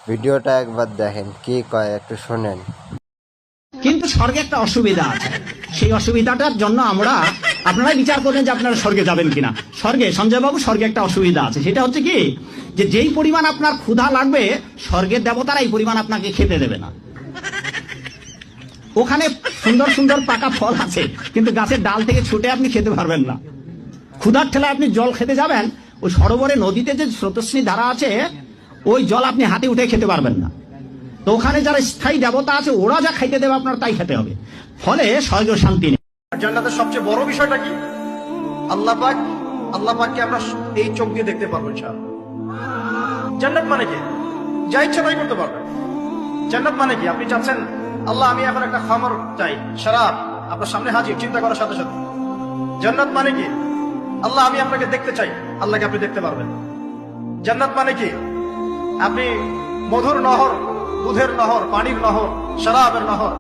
ভিডিওটা একবার দেখেন, কি কয় একটু শোনেন। কিন্তু স্বর্গে একটা অসুবিধা আছে, সেই অসুবিধাটার জন্য আপনারাই বিচার করবেন যে আপনারা স্বর্গে যাবেন কিনা। স্বর্গে, সঞ্জয় বাবু, স্বর্গে একটা অসুবিধা আছে, সেটা হচ্ছে কি, যে যেই পরিমাণ আপনার ক্ষুধা লাগবে স্বর্গের দেবতারা এই পরিমাণ আপনাকে খেতে দেবে না। ওখানে সুন্দর সুন্দর পাকা ফল আছে, কিন্তু গাছের ডাল থেকে ছুটে আপনি খেতে পারবেন না। ক্ষুধার ঠেলায় আপনি জল খেতে যাবেন, ওই সরোবরে নদীতে যে স্রোতস্বিনী ধারা আছে, ওই জল আপনি হাতে উঠে খেতে পারবেন না। তো ওখানে যারা স্থায়ী দেবতা আছে, ওরা যা খাইতে দেবে আপনার তাই খেতে হবে, ফলে সহজ শান্তি নেই। জান্নাতের সবচেয়ে বড় বিষয়টা কি? আল্লাহ পাককে আমরা এই চোখ দিয়ে দেখতে পারবো ইনশাআল্লাহ। জান্নাত মানে কি? যা ইচ্ছা তাই করতে পারবেন। জান্নাত মানে কি? আপনি চাচ্ছেন আল্লাহ আমি এখন একটা খামর চাই, শরাব, আপনার সামনে হাজির, চিন্তা করার সাথে সাথে। জান্নাত মানে কি? আল্লাহ আমি আপনাকে দেখতে চাই, আল্লাহকে আপনি দেখতে পারবেন। জান্নাত মানে কি? আপনি মধুর নহর, দুধের নহর, পানির নহর, শরাবের নহর